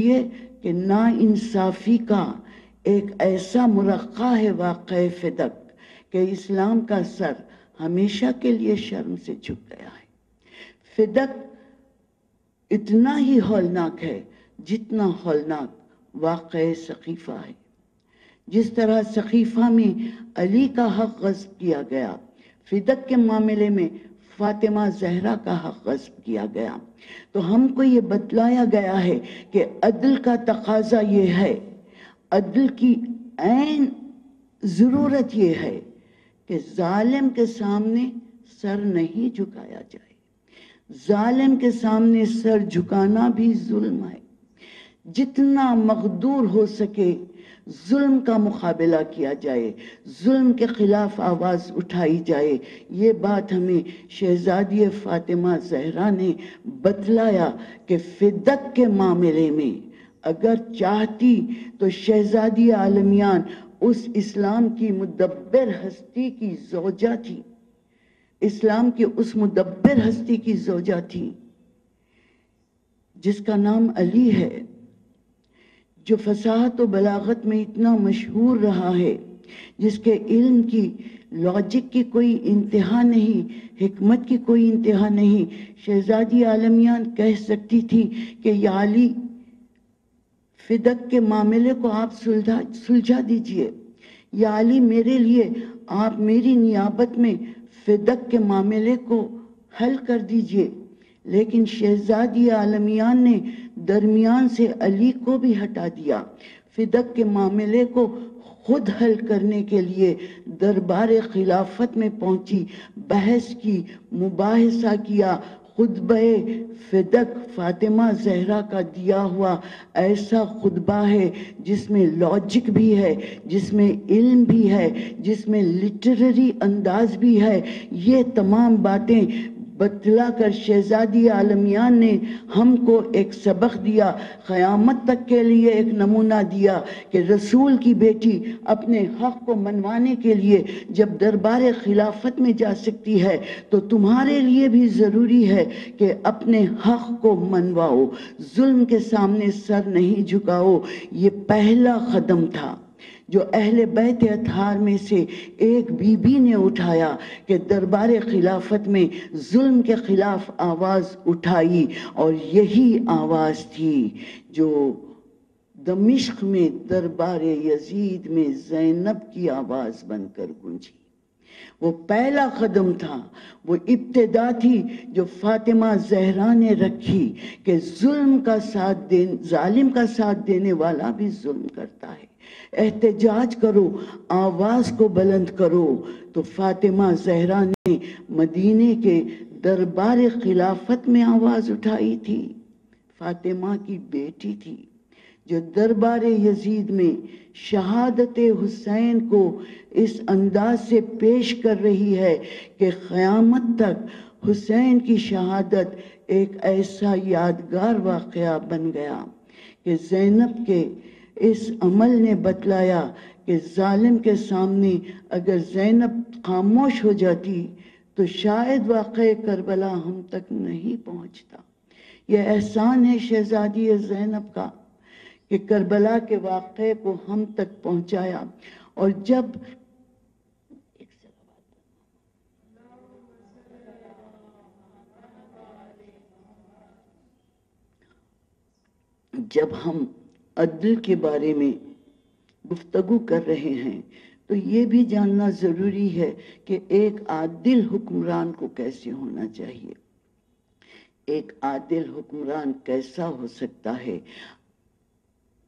یہ کہ نا انصافی کا ایک ایسا مرقع ہے واقع فدق کہ اسلام کا سر ہمیشہ کے لیے شرم سے جھک گیا ہے۔ فدق اتنا ہی ہولناک ہے جتنا ہولناک واقع سقیفہ ہے۔ جس طرح سقیفہ میں علی کا حق غصب کیا گیا، فدق کے معاملے میں فاطمہ زہرا کا حق غصب کیا گیا، تو ہم کو یہ بتلایا گیا ہے کہ عدل کا تقاضا یہ ہے، عدل کی عین ضرورت یہ ہے کہ ظالم کے سامنے سر نہیں جھکایا جائے۔ ظالم کے سامنے سر جھکانا بھی ظلم ہے۔ جتنا مقدور ہو سکے ظلم کا مقابلہ کیا جائے، ظلم کے خلاف آواز اٹھائی جائے۔ یہ بات ہمیں شہزادی فاطمہ زہرا نے بتلایا کہ فدق کے معاملے میں اگر چاہتی تو شہزادی عالمیان اس اسلام کی مدبر ہستی کی زوجہ تھی، اسلام کی اس مدبر ہستی کی زوجہ تھی جس کا نام علی ہے، جو فصاحت و بلاغت میں اتنا مشہور رہا ہے، جس کے علم کی لاجک کی کوئی انتہا نہیں، حکمت کی کوئی انتہا نہیں۔ شہزادی عالمیان کہہ سکتی تھی کہ یا علی فدق کے معاملے کو آپ سلجھا دیجئے، یا علی میرے لیے آپ میری نیابت میں فدق کے معاملے کو حل کر دیجئے، لیکن شہزادی عالمیان نے درمیان سے علی کو بھی ہٹا دیا، فدق کے معاملے کو خود حل کرنے کے لیے دربار خلافت میں پہنچی، بحث کی، مباحثہ کیا۔ خطبہ فدق فاطمہ زہرا کا دیا ہوا ایسا خطبہ ہے جس میں لاجک بھی ہے، جس میں علم بھی ہے، جس میں لٹریری انداز بھی ہے۔ یہ تمام باتیں بتلا کر شہزادی عالمیان نے ہم کو ایک سبق دیا، قیامت تک کے لیے ایک نمونہ دیا کہ رسول کی بیٹی اپنے حق کو منوانے کے لیے جب دربار خلافت میں جا سکتی ہے تو تمہارے لیے بھی ضروری ہے کہ اپنے حق کو منواؤ، ظلم کے سامنے سر نہیں جھکاؤ۔ یہ پہلا قدم تھا جو اہل بیت اطہار میں سے ایک بی بی نے اٹھایا کہ دربار خلافت میں ظلم کے خلاف آواز اٹھائی، اور یہی آواز تھی جو دمشق میں دربار یزید میں زینب کی آواز بن کر گونجی۔ وہ پہلا قدم تھا، وہ ابتدا تھی جو فاطمہ زہرا نے رکھی کہ ظالم کا ساتھ دینے والا بھی ظلم کرتا ہے۔ احتجاج کرو، آواز کو بلند کرو۔ تو فاطمہ زہرا نے مدینے کے دربار خلافت میں آواز اٹھائی تھی، فاطمہ کی بیٹی تھی جو دربار یزید میں شہادت حسین کو اس انداز سے پیش کر رہی ہے کہ قیامت تک حسین کی شہادت ایک ایسا یادگار واقعہ بن گیا کہ زینب کے اس عمل نے بتلایا کہ ظالم کے سامنے اگر زینب خاموش ہو جاتی تو شاید واقع کربلا ہم تک نہیں پہنچتا۔ یہ احسان ہے شہزادی زینب کا کہ کربلا کے واقعے کو ہم تک پہنچایا۔ اور جب ہم عدل کے بارے میں گفتگو کر رہے ہیں تو یہ بھی جاننا ضروری ہے کہ ایک عادل حکمران کو کیسے ہونا چاہیے، ایک عادل حکمران کیسا ہو سکتا ہے۔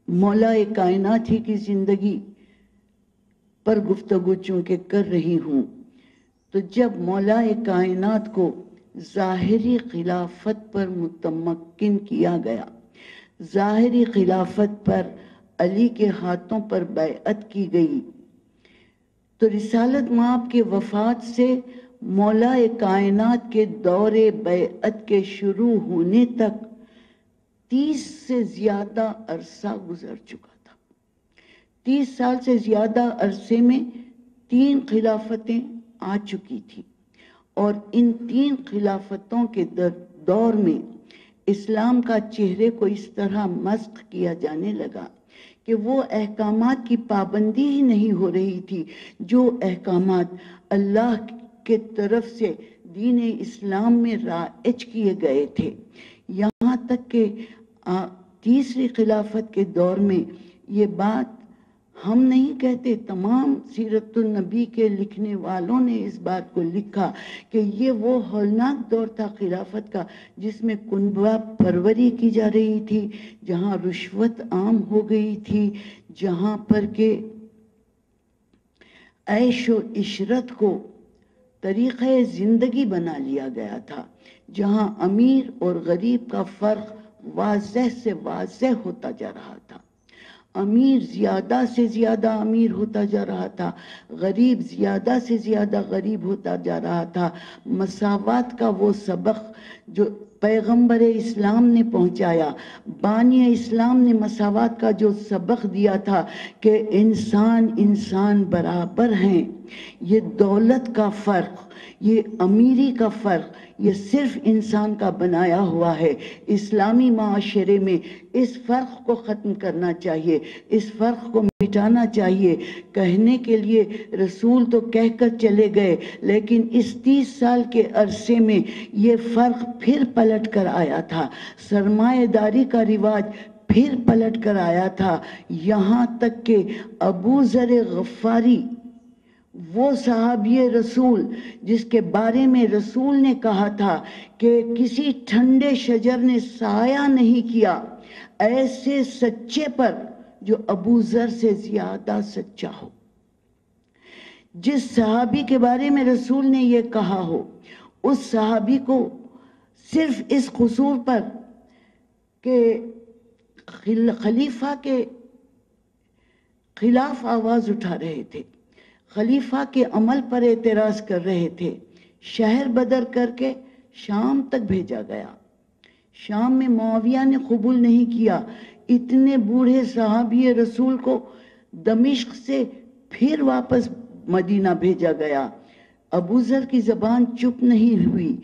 مولا کائنات ہی کی زندگی پر گفتگو چونکہ کر رہی ہوں، تو جب مولا کائنات کو ظاہری خلافت پر متمکن کیا گیا، ظاہری خلافت پر علی کے ہاتھوں پر بیعت کی گئی، تو رسالت مآب کے وفات سے مولا کائنات کے دور بیعت کے شروع ہونے تک 30 سے زیادہ عرصہ گزر چکا تھا۔ 30 سال سے زیادہ عرصے میں 3 خلافتیں آ چکی تھی، اور ان 3 خلافتوں کے دور میں اسلام کا چہرے کو اس طرح مسخ کیا جانے لگا کہ وہ احکامات کی پابندی ہی نہیں ہو رہی تھی جو احکامات اللہ کے طرف سے دین اسلام میں رائج کیے گئے تھے. یہاں تک کہ تیسری خلافت کے دور میں یہ بات ہم نہیں کہتے، تمام سیرت النبی کے لکھنے والوں نے اس بات کو لکھا کہ یہ وہ ہولناک دور تھا خلافت کا جس میں کنبہ پروری کی جا رہی تھی، جہاں رشوت عام ہو گئی تھی، جہاں پر کہ عیش و عشرت کو طریقہ زندگی بنا لیا گیا تھا، جہاں امیر اور غریب کا فرق واضح سے واضح ہوتا جا رہا تھا. امیر زیادہ سے زیادہ امیر ہوتا جا رہا تھا، غریب زیادہ سے زیادہ غریب ہوتا جا رہا تھا. مساوات کا وہ سبق جو پیغمبر اسلام نے پہنچایا، بانی اسلام نے مساوات کا جو سبق دیا تھا کہ انسان برابر ہیں، یہ دولت کا فرق، یہ امیری کا فرق، یہ صرف انسان کا بنایا ہوا ہے. اسلامی معاشرے میں اس فرق کو ختم کرنا چاہیے، اس فرق کو مٹانا چاہیے. کہنے کے لیے رسول تو کہہ کر چلے گئے، لیکن اس 30 سال کے عرصے میں یہ فرق پھر پلٹ کر آیا تھا. سرمایہ داری کا رواج پھر پلٹ کر آیا تھا، یہاں تک کہ ابو ذر غفاری، وہ صحابی رسول جس کے بارے میں رسول نے کہا تھا کہ کسی ٹھنڈے شجر نے سایہ نہیں کیا ایسے سچے پر جو ابو ذر سے زیادہ سچا ہو. جس صحابی کے بارے میں رسول نے یہ کہا ہو، اس صحابی کو صرف اس قصور پر کہ خلیفہ کے خلاف آواز اٹھا رہے تھے، خلیفہ کے عمل پر اعتراض کر رہے تھے، شہر بدر کر کے شام تک بھیجا گیا. شام میں معاویہ نے قبول نہیں کیا. اتنے بوڑھے صحابی رسول کو دمشق سے پھر واپس مدینہ بھیجا گیا. ابو ذر کی زبان چپ نہیں ہوئی،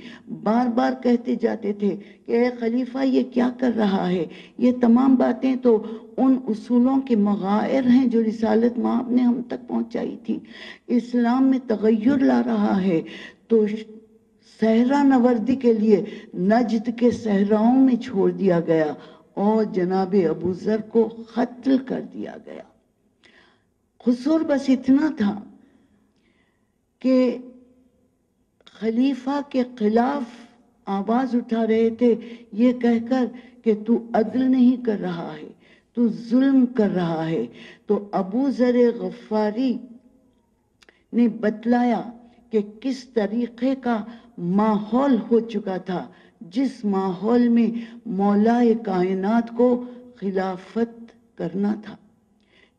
بار بار کہتے جاتے تھے کہ اے خلیفہ یہ کیا کر رہا ہے، یہ تمام باتیں تو ان اصولوں کے مغائر ہیں جو رسالت مآب نے ہم تک پہنچائی تھی. اسلام میں تغیر لا رہا ہے. تو صحرا نوردی کے لیے نجد کے صحراؤں میں چھوڑ دیا گیا اور جناب ابو ذر کو قتل کر دیا گیا. قصور بس اتنا تھا کہ خلیفہ کے خلاف آواز اٹھا رہے تھے یہ کہہ کر کہ تو عدل نہیں کر رہا ہے، تو ظلم کر رہا ہے. تو ابو ذر غفاری نے بتلایا کہ کس طریقے کا ماحول ہو چکا تھا، جس ماحول میں مولا کائنات کو خلافت کرنا تھا،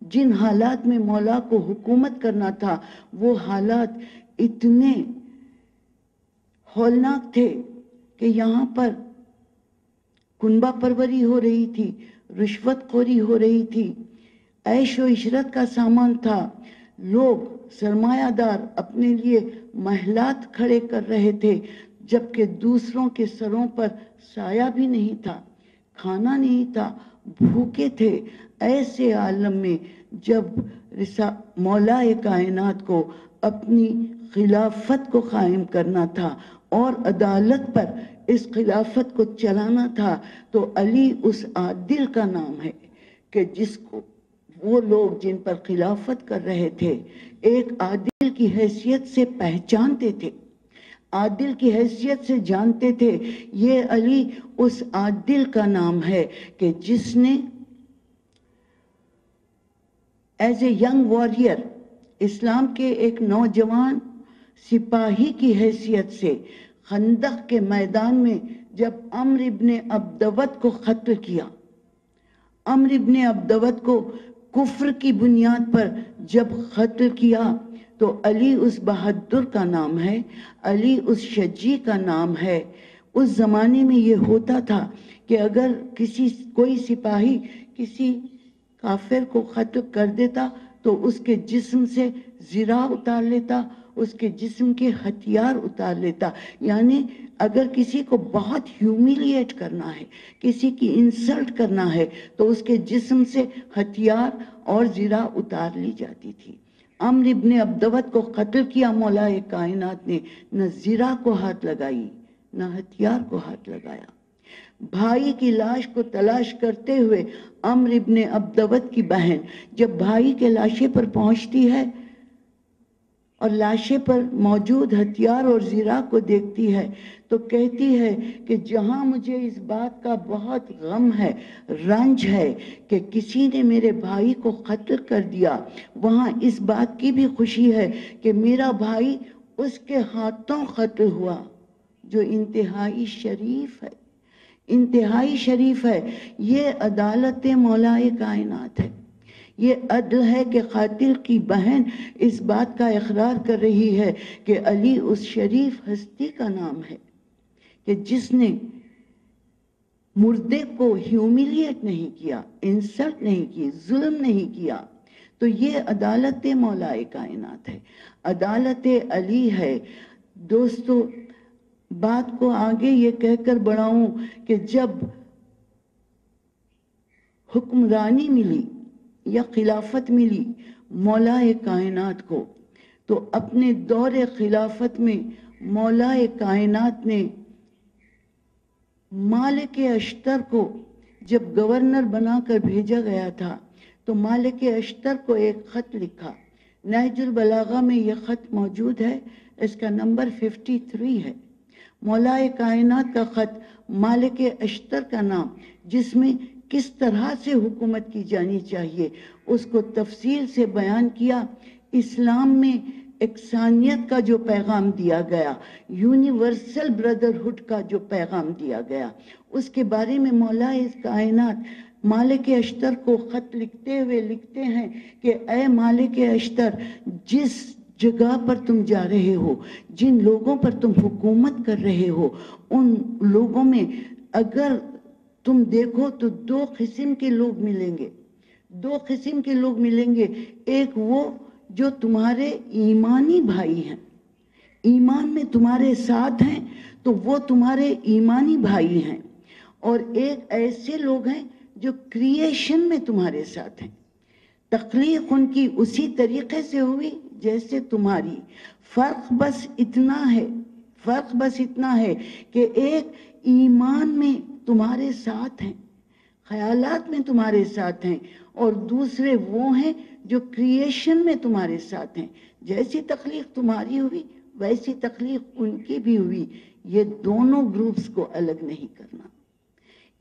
جن حالات میں مولا کو حکومت کرنا تھا، وہ حالات اتنے ہولناک تھے کہ یہاں پر کنبہ پروری ہو رہی تھی، رشوت خوری ہو رہی تھی، عیش و عشرت کا سامان تھا. لوگ سرمایہ دار اپنے لیے محلات کھڑے کر رہے تھے جبکہ دوسروں کے سروں پر سایہ بھی نہیں تھا، کھانا نہیں تھا، بھوکے تھے. ایسے عالم میں جب مولا کائنات کو اپنی خلافت کو قائم کرنا تھا اور عدالت پر اس خلافت کو چلانا تھا، تو علی اس عادل کا نام ہے کہ جس کو وہ لوگ جن پر خلافت کر رہے تھے ایک عادل کی حیثیت سے پہچانتے تھے، عادل کی حیثیت سے جانتے تھے. یہ علی اس عادل کا نام ہے کہ جس نے ایز اے ینگ واریر اسلام کے ایک نوجوان سپاہی کی حیثیت سے خندق کے میدان میں جب عمرو ابن عبدود کو قتل کیا، عمرو ابن عبدود کو کفر کی بنیاد پر جب قتل کیا، تو علی اس بہادر کا نام ہے، علی اس شجاع کا نام ہے. اس زمانے میں یہ ہوتا تھا کہ اگر کوئی سپاہی کسی کافر کو قتل کر دیتا تو اس کے جسم سے زرہ اتار لیتا اس کے جسم کے ہتھیار اتار لیتا. یعنی اگر کسی کو بہت ہیومیلیٹ کرنا ہے، کسی کی انسلٹ کرنا ہے، تو اس کے جسم سے ہتھیار اور زرہ اتار لی جاتی تھی. عمر ابن عبدوت کو قتل کیا مولا کائنات نے، نہ زرہ کو ہاتھ لگائی نہ ہتھیار کو ہاتھ لگایا. بھائی کی لاش کو تلاش کرتے ہوئے عمر ابن عبدوت کی بہن جب بھائی کے لاشے پر پہنچتی ہے اور لاشے پر موجود ہتھیار اور زرہ کو دیکھتی ہے تو کہتی ہے کہ جہاں مجھے اس بات کا بہت غم ہے، رنج ہے کہ کسی نے میرے بھائی کو قتل کر دیا، وہاں اس بات کی بھی خوشی ہے کہ میرا بھائی اس کے ہاتھوں قتل ہوا، جو انتہائی شریف ہے، انتہائی شریف ہے. یہ عدالت مولا کائنات ہے. یہ عدل ہے کہ قاتل کی بہن اس بات کا اقرار کر رہی ہے کہ علی اس شریف ہستی کا نام ہے کہ جس نے مردے کو ہیومیلیٹ نہیں کیا، انسلٹ نہیں کی، ظلم نہیں کیا. تو یہ عدالت مولا کائنات ہے، عدالت علی ہے. دوستو، بات کو آگے یہ کہہ کر بڑھاؤں کہ جب حکمرانی ملی یا خلافت ملی مولا کائنات کو، تو اپنے دور خلافت میں مولا کائنات نے مالک اشتر کو جب گورنر بنا کر بھیجا گیا تھا تو مالک اشتر کو ایک خط لکھا. نہج البلاغہ میں یہ خط موجود ہے، اس کا نمبر 53 ہے. مولا کائنات کا خط، مالک اشتر کا نام، جس میں کس طرح سے حکومت کی جانی چاہیے اس کو تفصیل سے بیان کیا. اسلام میں یکسانیت کا جو پیغام دیا گیا، یونیورسل بردرہڈ کا جو پیغام دیا گیا، اس کے بارے میں مولا کائنات مالک اشتر کو خط لکھتے ہوئے لکھتے ہیں کہ اے مالک اشتر، جس جگہ پر تم جا رہے ہو، جن لوگوں پر تم حکومت کر رہے ہو، ان لوگوں میں اگر تم دیکھو تو دو قسم کے لوگ ملیں گے. دو قسم کے لوگ ملیں گے. ایک وہ جو تمہارے ایمانی بھائی ہیں، ایمان میں تمہارے ساتھ ہیں، تو وہ تمہارے ایمانی بھائی ہیں. اور ایک ایسے لوگ ہیں جو کریشن میں تمہارے ساتھ ہیں، تخلیق ان کی اسی طریقے سے ہوئی جیسے تمہاری. فرق بس اتنا ہے کہ ایک ایمان میں تمہارے ساتھ ہیں، خیالات میں تمہارے ساتھ ہیں، اور دوسرے وہ ہیں جو کریشن میں تمہارے ساتھ ہیں. جیسی تخلیق تمہاری ہوئی ویسی تخلیق ان کی بھی ہوئی. یہ دونوں گروپس کو الگ نہیں کرنا.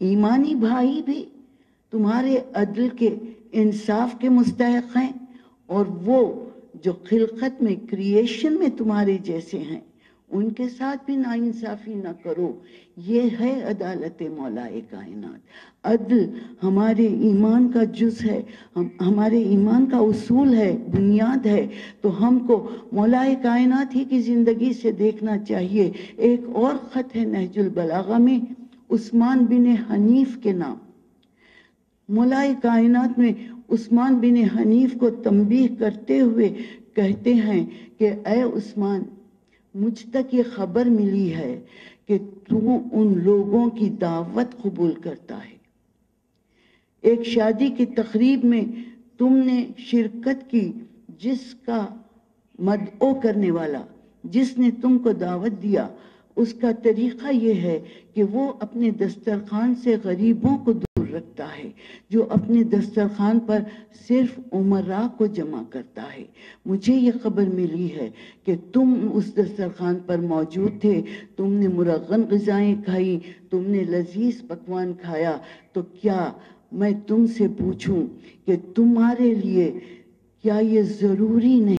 ایمانی بھائی بھی تمہارے عدل کے، انصاف کے مستحق ہیں، اور وہ جو خلقت میں، کریشن میں تمہارے جیسے ہیں، ان کے ساتھ بھی ناانصافی نہ کرو. یہ ہے عدالت مولا کائنات. عدل ہمارے ایمان کا جز ہے، ہمارے ایمان کا اصول ہے، بنیاد ہے. تو ہم کو مولا کائنات ہی کی زندگی سے دیکھنا چاہیے. ایک اور خط ہے نہج البلاغہ میں عثمان بن حنیف کے نام. مولا کائنات میں عثمان بن حنیف کو تنبیہ کرتے ہوئے کہتے ہیں کہ اے عثمان، مجھ تک یہ خبر ملی ہے کہ تو ان لوگوں کی دعوت قبول کرتا ہے. ایک شادی کی تقریب میں تم نے شرکت کی، جس کا مدعو کرنے والا، جس نے تم کو دعوت دیا، اس کا طریقہ یہ ہے کہ وہ اپنے دسترخوان سے غریبوں کو دور رکھتا ہے، جو اپنے دسترخوان پر صرف امراء کو جمع کرتا ہے. مجھے یہ خبر ملی ہے کہ تم اس دسترخوان پر موجود تھے، تم نے مرغن غذائیں کھائی، تم نے لذیذ پکوان کھایا. تو کیا میں تم سے پوچھوں کہ تمہارے لیے کیا یہ ضروری نہیں